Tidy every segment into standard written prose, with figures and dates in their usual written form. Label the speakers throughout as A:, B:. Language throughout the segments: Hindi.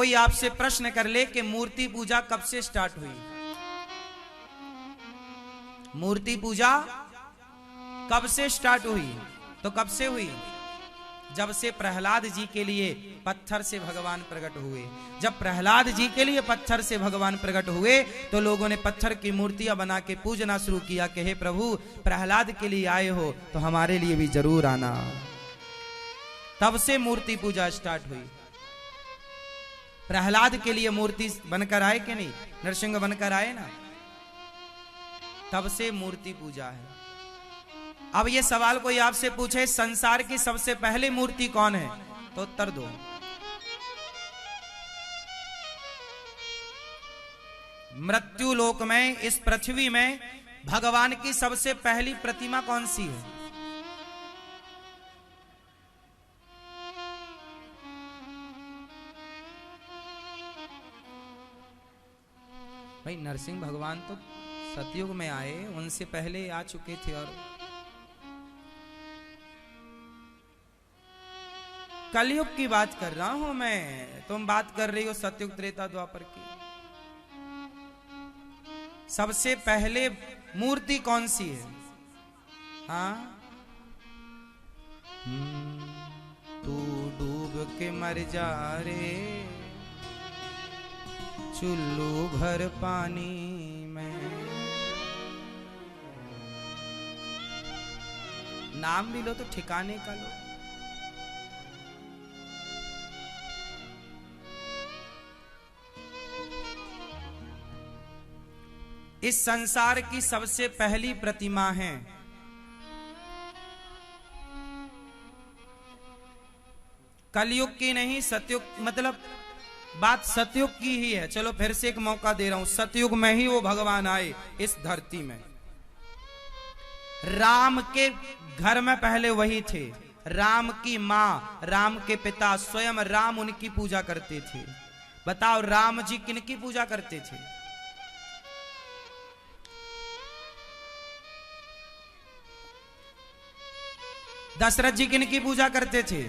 A: कोई आपसे प्रश्न कर ले कि मूर्ति पूजा कब से स्टार्ट हुई, मूर्ति पूजा कब से स्टार्ट हुई, तो कब से हुई? जब से प्रहलाद जी के लिए पत्थर से भगवान प्रकट हुए। जब प्रहलाद जी के लिए पत्थर से भगवान प्रकट हुए तो लोगों ने पत्थर की मूर्तियां बना के पूजना शुरू किया कि हे प्रभु, प्रहलाद के लिए आए हो तो हमारे लिए भी जरूर आना। तब से मूर्ति पूजा स्टार्ट हुई। प्रहलाद के लिए मूर्ति बनकर आए कि नहीं, नरसिंह बनकर आए ना, तब से मूर्ति पूजा है। अब ये सवाल कोई आपसे पूछे संसार की सबसे पहली मूर्ति कौन है, तो उत्तर दो। मृत्यु लोक में, इस पृथ्वी में भगवान की सबसे पहली प्रतिमा कौन सी है? भाई नरसिंह भगवान तो सतयुग में आए, उनसे पहले आ चुके थे। और कलयुग की बात कर रहा हूं मैं, तुम बात कर रही हो सतयुग त्रेता द्वापर की। सबसे पहले मूर्ति कौन सी है? हाँ, तू डूब के मर जा रे चुल्लू भर पानी में। नाम भी लो तो ठिकाने का लो। इस संसार की सबसे पहली प्रतिमा है कलयुग की नहीं, सतयुग, मतलब बात सतयुग की ही है। चलो फिर से एक मौका दे रहा हूं, सतयुग में ही वो भगवान आए इस धरती में। राम के घर में पहले वही थे। राम की मां, राम के पिता स्वयं राम उनकी पूजा करते थे। बताओ राम जी किनकी पूजा करते थे? दशरथ जी किनकी पूजा करते थे?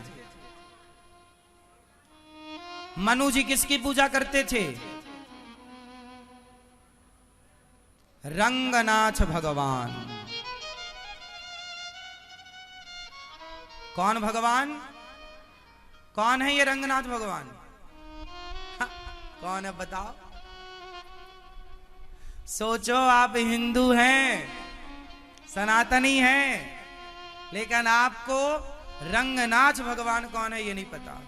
A: मनु जी किसकी पूजा करते थे? रंगनाथ भगवान। कौन भगवान? कौन है ये रंगनाथ भगवान? कौन है बताओ? सोचो आप हिंदू हैं, सनातनी हैं, लेकिन आपको रंगनाथ भगवान कौन है ये नहीं पता।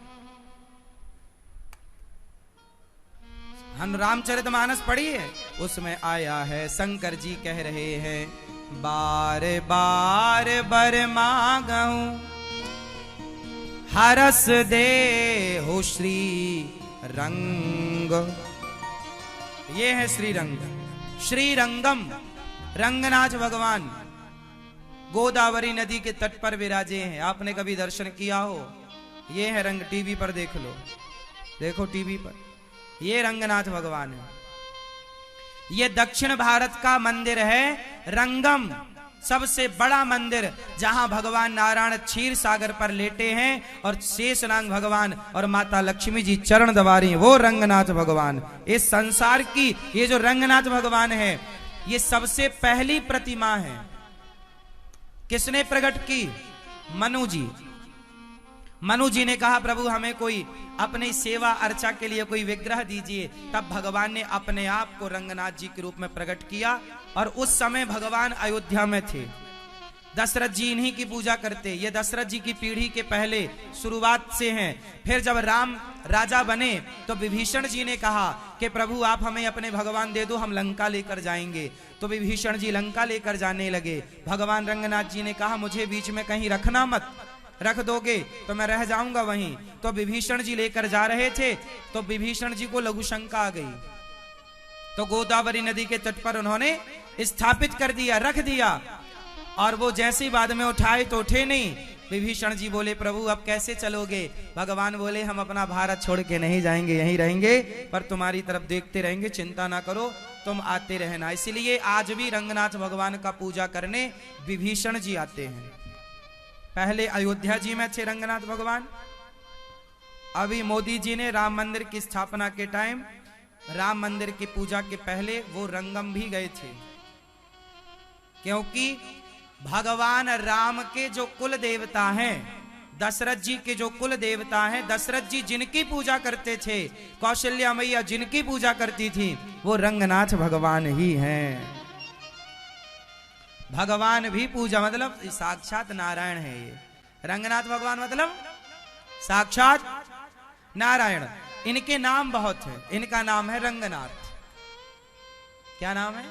A: हम रामचरितमानस पढ़ी है, उसमें आया है शंकर जी कह रहे हैं, बार बार बर मांगूं हरस दे हो श्री रंग। ये है श्री रंग, श्री रंगम। रंगनाथ भगवान गोदावरी नदी के तट पर विराजे हैं। आपने कभी दर्शन किया हो? ये है रंग, टीवी पर देख लो, देखो टीवी पर, ये रंगनाथ भगवान है। ये दक्षिण भारत का मंदिर है रंगम, सबसे बड़ा मंदिर, जहां भगवान नारायण क्षीर सागर पर लेटे हैं और शेषनाग भगवान और माता लक्ष्मी जी चरण दबा रही हैं, वो रंगनाथ भगवान। इस संसार की ये जो रंगनाथ भगवान है, ये सबसे पहली प्रतिमा है। किसने प्रकट की? मनु जी। मनु जी ने कहा प्रभु हमें कोई अपनी सेवा अर्चा के लिए कोई विग्रह दीजिए। तब भगवान ने अपने आप को रंगनाथ जी के रूप में प्रकट किया। और उस समय भगवान अयोध्या में थे। दशरथ जी इन्हीं की पूजा करते। ये दशरथ जी की पीढ़ी के पहले शुरुआत से हैं। फिर जब राम राजा बने तो विभीषण जी ने कहा कि प्रभु आप हमें अपने भगवान दे दो, हम लंका लेकर जाएंगे। तो विभीषण जी लंका लेकर जाने लगे। भगवान रंगनाथ जी ने कहा मुझे बीच में कहीं रखना मत, रख दोगे तो मैं रह जाऊंगा वहीं। तो विभीषण जी लेकर जा रहे थे तो विभीषण जी को लघु शंका आ गई, तो गोदावरी नदी के तट पर उन्होंने स्थापित कर दिया, रख दिया। और वो जैसे ही बाद में उठाए तो उठे नहीं। विभीषण जी बोले प्रभु अब कैसे चलोगे? भगवान बोले हम अपना भारत छोड़ के नहीं जाएंगे, यहीं रहेंगे, पर तुम्हारी तरफ देखते रहेंगे, चिंता ना करो, तुम आते रहना। इसलिए आज भी रंगनाथ भगवान का पूजा करने विभीषण जी आते हैं। पहले अयोध्या जी में थे रंगनाथ भगवान, अभी मोदी जी ने राम मंदिर की स्थापना के टाइम, राम मंदिर की पूजा के पहले वो रंगम भी गए थे, क्योंकि भगवान राम के जो कुल देवता हैं, दशरथ जी के जो कुल देवता हैं, दशरथ जी जिनकी पूजा करते थे, कौशल्या मैया जिनकी पूजा करती थी, वो रंगनाथ भगवान ही हैं। भगवान भी पूजा मतलब साक्षात नारायण है। ये रंगनाथ भगवान मतलब साक्षात नारायण। इनके नाम बहुत है। इनका नाम है रंगनाथ। क्या नाम है?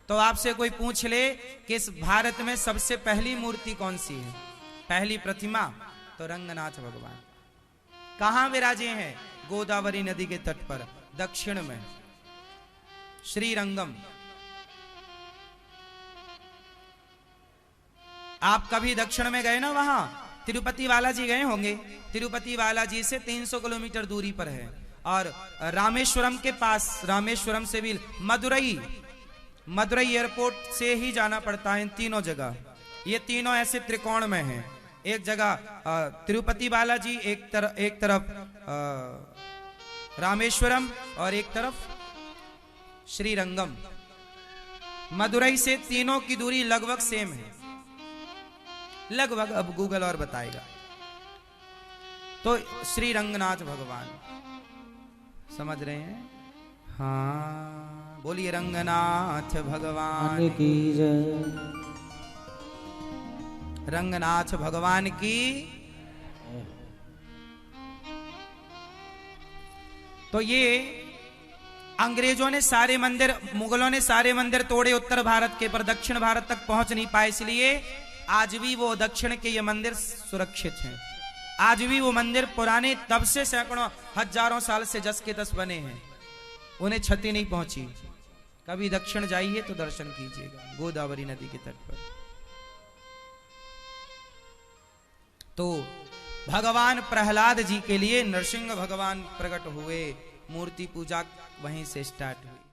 A: तो आपसे कोई पूछ ले कि इस भारत में सबसे पहली मूर्ति कौन सी है, पहली प्रतिमा, तो रंगनाथ भगवान। कहां विराजे हैं? गोदावरी नदी के तट पर, दक्षिण में श्रीरंगम। आप कभी दक्षिण में गए ना, वहां तिरुपति बालाजी गए होंगे। तिरुपति बालाजी से 300 किलोमीटर दूरी पर है। और रामेश्वरम के पास, रामेश्वरम से भी मदुरई एयरपोर्ट से ही जाना पड़ता है इन तीनों जगह। ये तीनों ऐसे त्रिकोण में हैं। एक जगह तिरुपति बालाजी, एक तरफ रामेश्वरम और एक तरफ श्रीरंगम। मदुरई से तीनों की दूरी लगभग सेम है, लगभग। अब गूगल और बताएगा। तो श्री रंगनाथ भगवान, समझ रहे हैं? हाँ, बोलिए रंगनाथ भगवान की जय। रंगनाथ भगवान की। तो ये अंग्रेजों ने सारे मंदिर, मुगलों ने सारे मंदिर तोड़े उत्तर भारत के, पर दक्षिण भारत तक पहुंच नहीं पाए। इसलिए आज भी वो दक्षिण के ये मंदिर सुरक्षित हैं। आज भी वो मंदिर पुराने, तब से सैकड़ों हजारों साल से जस के तस बने हैं, उन्हें क्षति नहीं पहुंची। कभी दक्षिण जाइए तो दर्शन कीजिएगा गोदावरी नदी के तट पर। तो भगवान प्रहलाद जी के लिए नरसिंह भगवान प्रकट हुए, मूर्ति पूजा वहीं से स्टार्ट हुई।